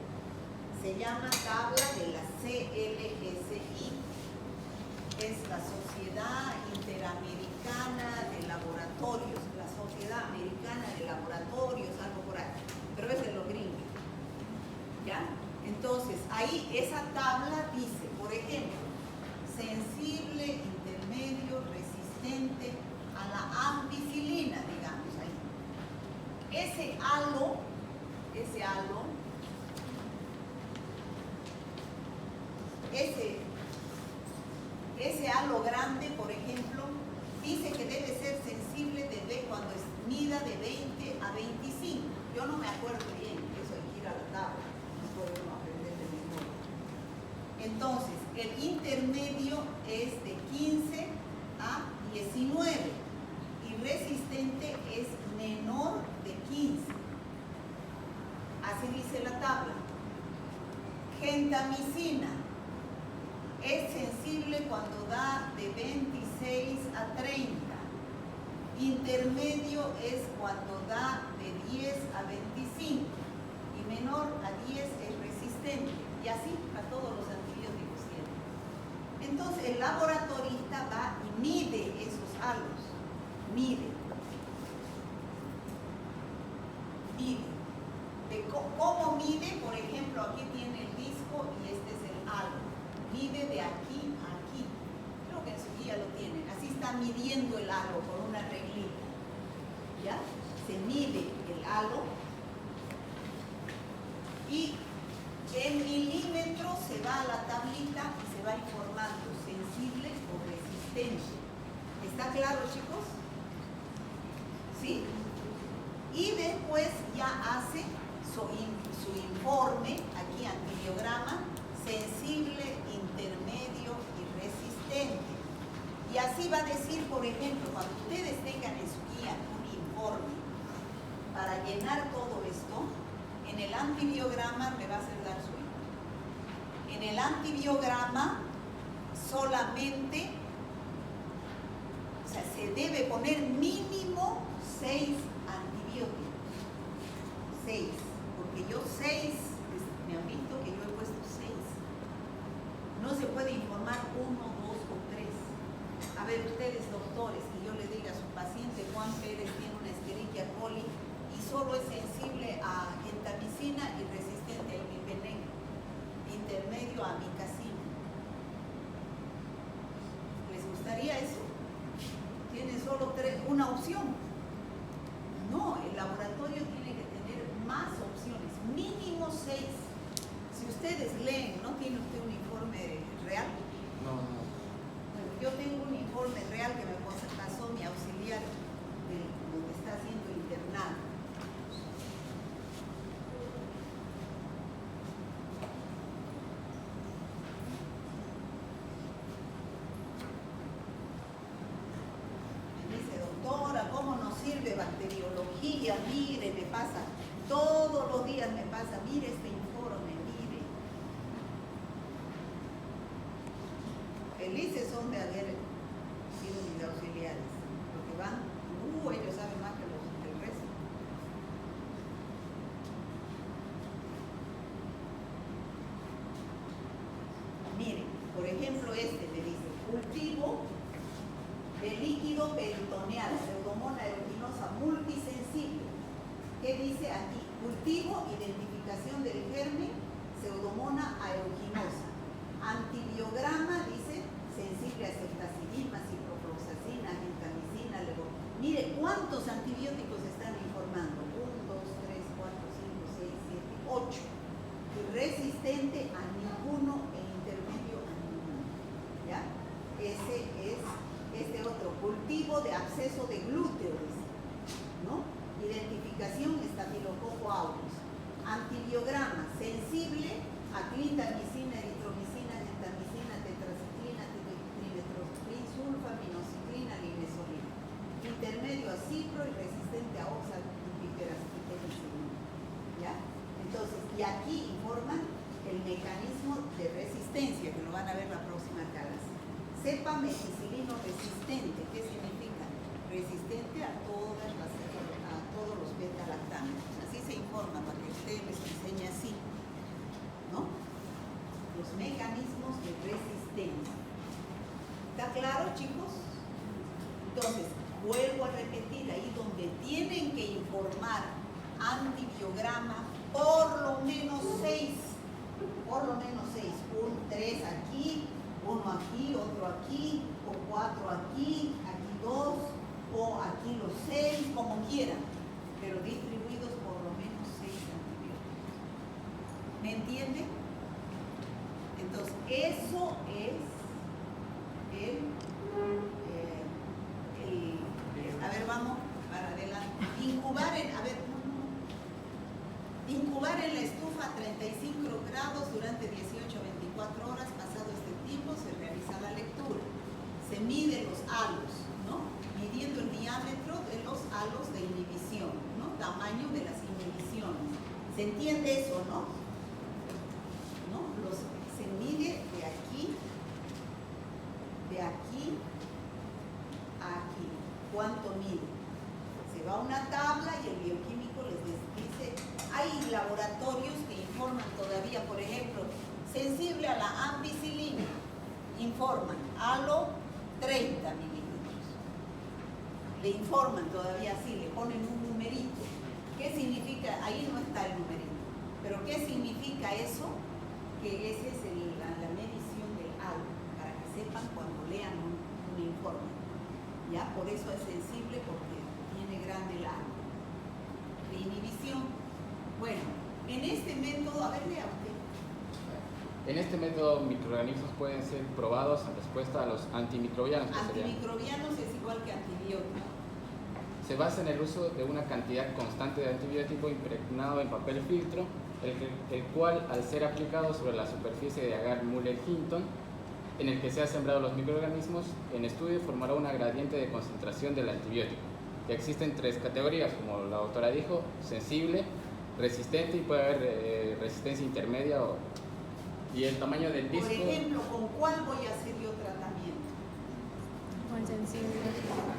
Se llama tabla de la CLSI. Es la Sociedad Interamericana de Laboratorios, la Sociedad Americana de Laboratorios, algo por ahí. Pero es de los gringos. ¿Ya? Entonces, ahí esa tabla dice, por ejemplo, sensible, intermedio, resistente a la ampicilina, digamos ahí. Ese halo, ese halo grande, por ejemplo, dice que debe ser sensible cuando es mida de 20 a 25. Yo no me acuerdo bien, eso hay que ir a la tabla, no podemos aprender de memoria. Entonces, el intermedio es de 15 a 19 y resistente es menor de 15. Así dice la tabla. Gentamicina es sensible cuando da de 26 a 30. Intermedio es cuando da de 10 a 25 y menor a 10 es resistente. Y así a todos los antibióticos tienen. Entonces el laboratorista va y mide esos halos. Mide. ¿Cómo mide? Por ejemplo, aquí tiene el disco y este es el halo. Mide de aquí a aquí. Creo que en su guía lo tienen. Así está midiendo el halo con una reglita. ¿Ya? Se mide el halo y en milímetros se va a la tablita y se va informando sensible o resistente. ¿Está claro, chicos? ¿Sí? Y después ya hace su informe, aquí antibiograma, sensible, intermedio y resistente. Y así va a decir, por ejemplo, cuando ustedes tengan en su guía un informe para llenar todo esto, en el antibiograma me va a hacer dar su informe. En el antibiograma solamente, o sea, se debe poner mínimo 6 antibióticos. 6, porque yo 6, me han visto que yo he puesto 6. No se puede informar 1, 2 o 3. A ver, ustedes doctores, que yo le diga a su paciente Juan Pérez tiene una Escherichia coli y solo es sensible a gentamicina y resistente a imipenem, intermedio a amicacina. ¿Les gustaría eso? Tienen solo una opción. No, el laboratorio tiene que tener más opciones, mínimo 6. Si ustedes leen, ¿no tiene usted un informe real? No. Bueno, yo tengo un informe real que me pasó mi auxiliar donde está siendo internado. Me dice, doctora, ¿cómo nos sirve bacteriología? Mire, me pasa, todos los días me pasa, mire este informe, mire. Felices son de haber sido mis auxiliares, porque van, ellos saben más que el resto. Miren, por ejemplo este me dice, cultivo de líquido peritoneal, Pseudomonas aeruginosa multisensible. ¿Qué dice aquí? Cultivo, identificación del germen, Pseudomonas aeruginosa. Antibiograma, dice, sensible a ceftazidima, ciprofloxacina, gentamicina, mire, ¿cuántos antibióticos están informando? 1, 2, 3, 4, 5, 6, 7, 8. Y resistente a ninguno e intermedio a ninguno. ¿Ya? Ese es este otro. Cultivo de absceso de glúteo, ¿no? Identificación Staphylococcus aureus. Antibiograma sensible a clindamicina, eritromicina, gentamicina, tetraciclina, trimetrozolin, sulfaminociclina, limesolina. Intermedio a cipro y resistente a oxalipiperazolina. ¿Ya? Entonces, y aquí informan el mecanismo de resistencia, que lo van a ver la próxima clase. Cepa meticilino resistente, ¿qué significa? Resistente a todos los beta-lactames. Así se informa para que usted les enseñe así, ¿no? Los mecanismos de resistencia. ¿Está claro, chicos? Entonces, vuelvo a repetir, ahí donde tienen que informar antibiograma, por lo menos 6. Por lo menos 6. 3 aquí, 1 aquí, otro aquí, o 4 aquí, aquí 2, o aquí los 6, como quieran, pero distribuidos por lo menos 6 antibióticos. ¿Me entienden? Entonces, eso es a ver, vamos para adelante. Incubar en la estufa a 35 grados durante 18 a 24 horas. Pasado este tiempo se realiza la lectura. Se miden los halos, ¿no? Midiendo el diámetro de los halos de inhibición, ¿no? Tamaño de las inhibiciones. ¿Se entiende eso, no? ¿No? Se mide de aquí a aquí. ¿Cuánto mide? una tabla y el bioquímico les dice, hay laboratorios que informan todavía, por ejemplo, sensible a la ampicilina, informan halo 30 mililitros. Le informan todavía así, le ponen un numerito. ¿Qué significa? Ahí no está el numerito. Pero ¿qué significa eso? Que esa es la medición del halo, para que sepan cuando lean un informe. ¿Ya? Por eso es sensible, porque tiene grande el halo. De inhibición. Bueno, en este método, a ver, lea usted. En este método, microorganismos pueden ser probados en respuesta a los antimicrobianos. Antimicrobianos es igual que antibióticos. Se basa en el uso de una cantidad constante de antibiótico impregnado en papel filtro, el cual, al ser aplicado sobre la superficie de agar Muller-Hinton, en el que se han sembrado los microorganismos, en estudio formará una gradiente de concentración del antibiótico. Existen 3 categorías, como la doctora dijo: sensible, resistente, y puede haber resistencia intermedia y el tamaño del disco. Por ejemplo, ¿con cuál voy a hacer yo tratamiento? Con sensible.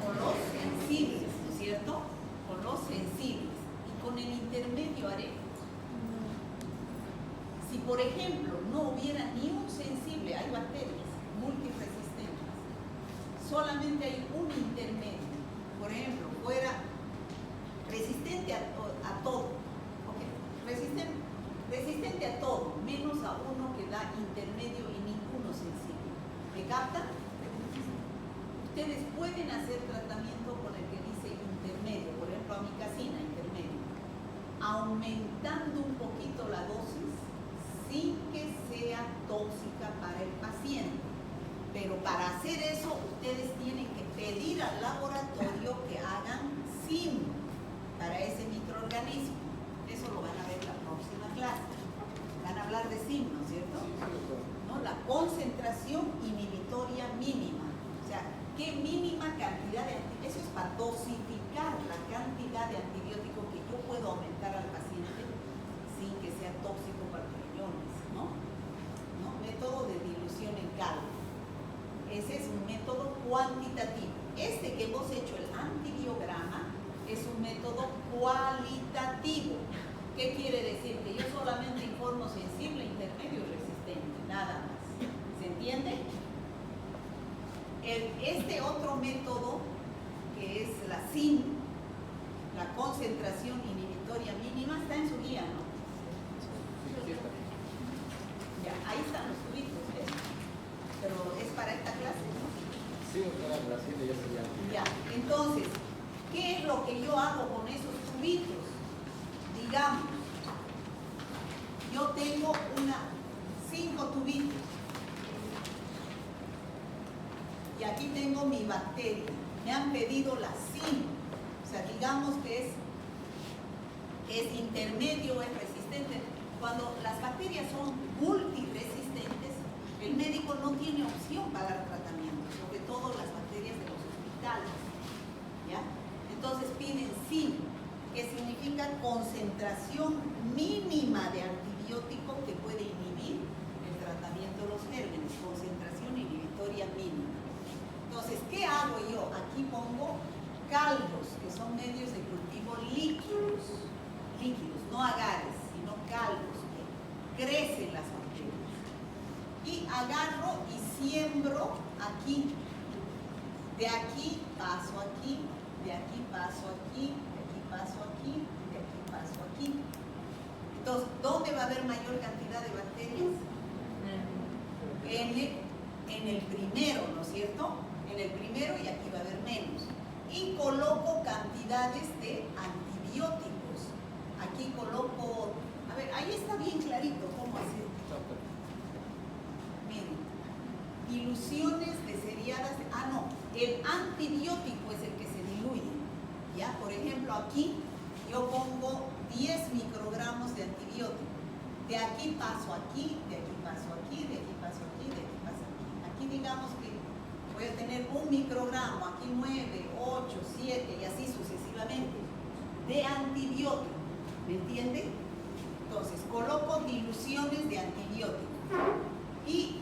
Con los sensibles, ¿no es cierto? Con los sensibles. Y con el intermedio haré. Si, por ejemplo, no hubiera ni un sensible, hay bacterias multiresistentes, solamente hay un intermedio. Por ejemplo, fuera resistente a todo. Okay. Resistente a todo, menos a uno que da intermedio y ninguno sensible. ¿Me captan? Ustedes pueden hacer tratamiento con el que dice intermedio, por ejemplo, amicacina intermedio, aumentando un poquito la dosis sin que sea tóxica para el paciente. Pero para hacer eso, ustedes tienen que pedir al laboratorio que hagan SIM para ese microorganismo. Eso lo van a ver la próxima clase. Van a hablar de SIM, ¿no es cierto? ¿No? La concentración inhibitoria mínima. O sea, ¿qué mínima cantidad de antibiótico? Eso es para dosificar la cantidad de antibiótico que yo puedo aumentar al paciente sin que sea tóxico para los riñones, ¿no? Método de dilución en caldo. Ese es un método cuantitativo. Este que hemos hecho, el antibiograma, es un método cualitativo. ¿Qué quiere decir? Que yo solamente informo sensible, intermedio y resistente, nada más. ¿Se entiende? Este otro método, que es la SIM, la concentración inhibitoria mínima, está en su guía, ¿no? Ya, ahí están los tubitos, ¿ves? Pero es para esta clase, ¿no? Sí, doctora, la siguiente ya sería. Ya, entonces, ¿qué es lo que yo hago con esos tubitos? Digamos, yo tengo 5 tubitos y aquí tengo mi bacteria. Me han pedido la SIM, o sea, digamos que es intermedio, es resistente. Cuando las bacterias son multiresistentes, el médico no tiene opción para dar tratamiento, sobre todo las bacterias de los hospitales, ¿ya? Entonces piden SIM, que significa concentración mínima de antibiótico que puede inhibir el tratamiento de los gérmenes, concentración inhibitoria mínima. Entonces, ¿qué hago yo? Aquí pongo caldos, que son medios de cultivo líquidos, no agares, sino caldos, que crecen las bacterias. Y agarro y siembro aquí. De aquí paso aquí, de aquí paso aquí, de aquí paso aquí, de aquí paso aquí. Entonces, ¿dónde va a haber mayor cantidad de bacterias? En el primero, ¿no es cierto? En el primero, y aquí va a haber menos. Y coloco cantidades de antibióticos. Aquí coloco, a ver, ahí está bien clarito cómo hacer. Miren, diluciones de seriadas, el antibiótico es el que se diluye. ¿Ya? Por ejemplo, aquí yo pongo 10 microgramos de antibiótico. De aquí paso aquí, de aquí paso aquí, de aquí paso aquí, de aquí paso aquí. Aquí digamos que voy a tener 1 microgramo, aquí 9, 8, 7 y así sucesivamente de antibiótico. ¿Me entienden? Entonces, coloco diluciones de antibiótico y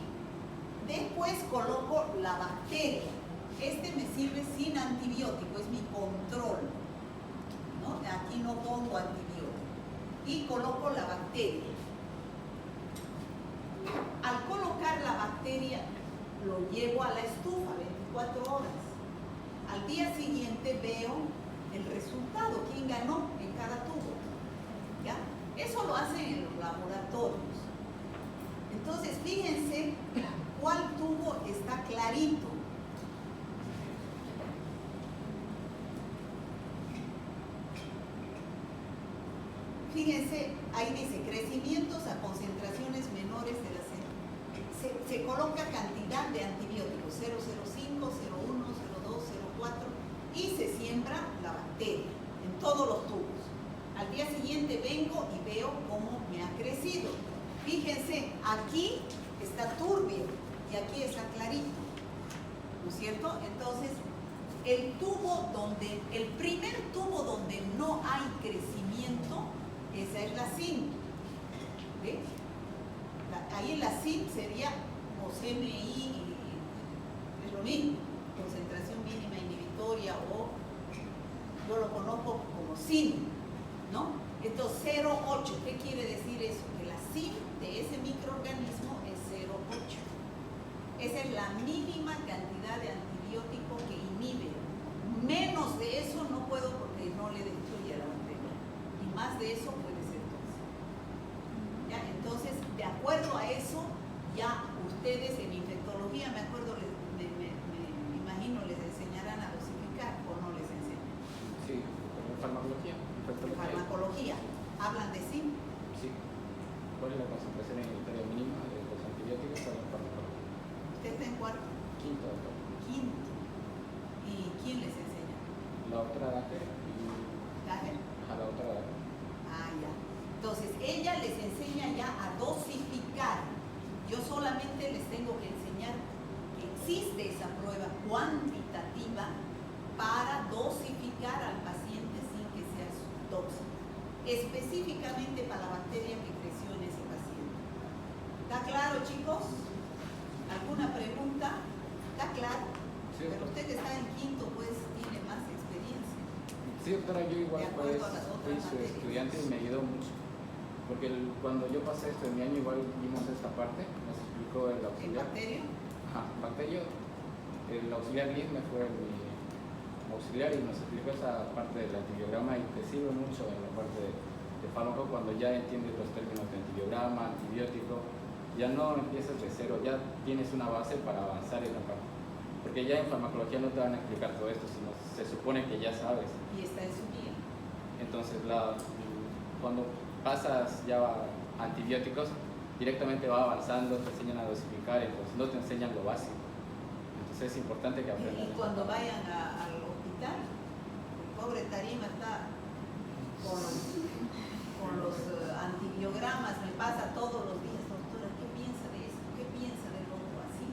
después coloco la bacteria. Este me sirve sin antibiótico, es mi control. no pongo antibiótico. Y coloco la bacteria. Al colocar la bacteria, lo llevo a la estufa 24 horas. Al día siguiente veo el resultado, quién ganó en cada tubo. ¿Ya? Eso lo hacen en los laboratorios. Entonces, fíjense cuál tubo está clarito. Fíjense, ahí dice crecimientos a concentraciones menores de la célula. Se coloca cantidad de antibióticos, 005, 01, 02, 04, y se siembra la bacteria en todos los tubos. Al día siguiente vengo y veo cómo me ha crecido. Fíjense, aquí está turbio y aquí está clarito, ¿no es cierto? Entonces, el primer tubo donde no hay crecimiento, esa es la SIN. ¿Ve? Ahí en la SIN sería o CMI, es lo mismo, concentración mínima inhibitoria, o yo lo conozco como SIN, ¿no? Entonces 0,8, ¿qué quiere decir eso? Que la SIN de ese microorganismo es 0,8. Esa es la mínima cantidad de antibiótico que inhibe. Menos de eso no puedo porque no le destruye a la bacteria. Y más de eso puede ser tóxico. ¿Ya? Entonces, de acuerdo a eso, ya ustedes en infectología, me acuerdo, me imagino, les enseñarán a dosificar o no les enseñan. Sí, en farmacología. Farmacología. ¿Hablan de zinc? Sí. ¿Cuál es la concentración inhibitoria mínima de los antibióticos para la farmacología? ¿Usted está en cuarto? Quinto, doctor. Quinto. ¿Y quién les enseña? La doctora Dager y ¿Dager? a la doctora Dager. Ah, ya. Entonces, ella les enseña ya a dosificar. Yo solamente les tengo que enseñar que existe esa prueba cuantitativa para dosificar al paciente sin que sea tóxico, específicamente para la bacteria que creció en ese paciente. ¿Está claro, chicos? ¿Alguna pregunta? ¿Está claro? Sí, pero usted que está en quinto, pues tiene más experiencia. Sí, doctora, yo igual De acuerdo a las otras fui su materias. estudiante y me ayudó mucho. Porque cuando yo pasé esto en mi año, igual vimos esta parte, nos explicó el ¿En auxiliar. bacteria? Ajá, bacterio. El auxiliar Liz me fue mi auxiliar y nos explicó esa parte del antibiograma y te sirve mucho en la parte de fármaco cuando ya entiendes los términos de antibiograma, antibiótico. Ya no empiezas de cero, ya tienes una base para avanzar en la parte. Porque ya en farmacología no te van a explicar todo esto, sino se supone que ya sabes. Y está en su guía. Entonces, cuando pasas ya a antibióticos, directamente va avanzando, te enseñan a dosificar, entonces no te enseñan lo básico. Entonces es importante que aprendan. Y cuando vayan al hospital, el pobre Tarima está con los antibiogramas, me pasa todos los días, doctora, ¿qué piensa de esto? ¿Qué piensa del otro? Así.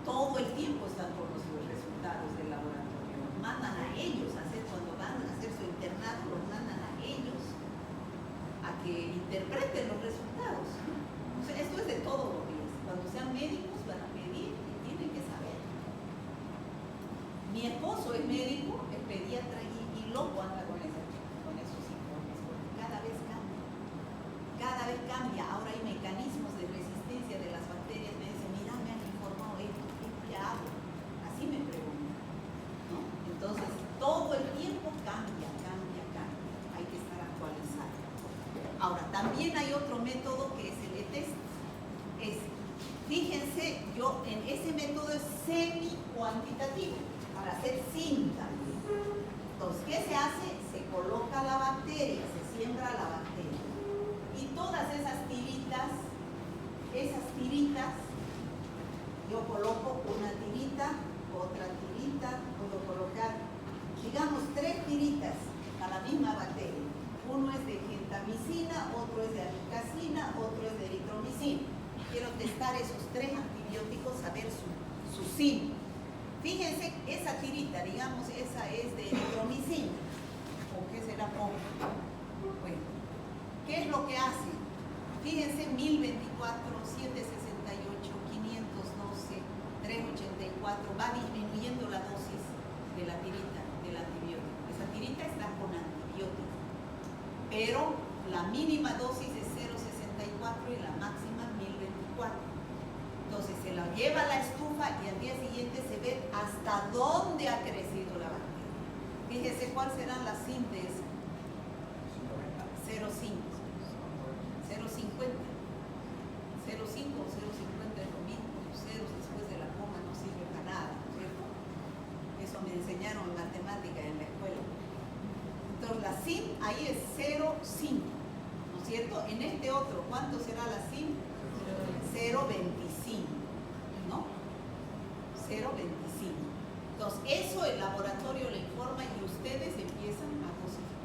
Todo el tiempo están con los resultados del laboratorio. Los mandan a ellos a hacer, cuando van a hacer su internado, los mandan a ellos a que interpreten los resultados. O sea, esto es de todos los días. Cuando sean médicos van a pedir y tienen que saber. Mi esposo es médico, es pediatra y loco anda con esos informes, porque cada vez cambia. Cada vez cambia. Ahora hay mecanismos de resistencia de las bacterias. Me dicen, mira, me han informado esto, ¿qué hago? Así me preguntan, ¿no? Entonces, todo el tiempo cambia. Hay que estar actualizado. Ahora, también hay otro método que es el E-test. Fíjense, en ese método es semi-cuantitativo, para hacer SIN también. Entonces, ¿qué se hace? Se coloca la bacteria, se siembra la bacteria. Y todas esas tiritas, yo coloco una tirita, otra tirita, puedo colocar, digamos, 3 tiritas a la misma bacteria. Uno es de gentamicina, otro es de amikacina, otro es de eritromicina. Quiero testar esos 3 antibióticos, a ver su SIN. Fíjense, esa tirita, digamos, esa es de eritromicina. ¿O qué se la pongo? Bueno, ¿qué es lo que hace? Fíjense, 1024, 768, 512, 384, va disminuyendo la dosis de la tirita, del antibiótico. Esa tirita está con antibiótico. pero la mínima dosis es 0,64 y la máxima 1024. Entonces se la lleva a la estufa y al día siguiente se ve hasta dónde ha crecido la bacteria. Fíjese cuál serán las síntesis. 0,5, 0,50, 0,5 o 0,50 es lo mismo. Los ceros después de la coma no sirven para nada, ¿no es cierto? Eso me enseñaron en matemática en la escuela. Entonces la sin ahí es 0,5, ¿no es cierto? En este otro, ¿cuánto será la sin? 0,25, ¿no? 0,25. Entonces eso el laboratorio le informa y ustedes empiezan a cosificar.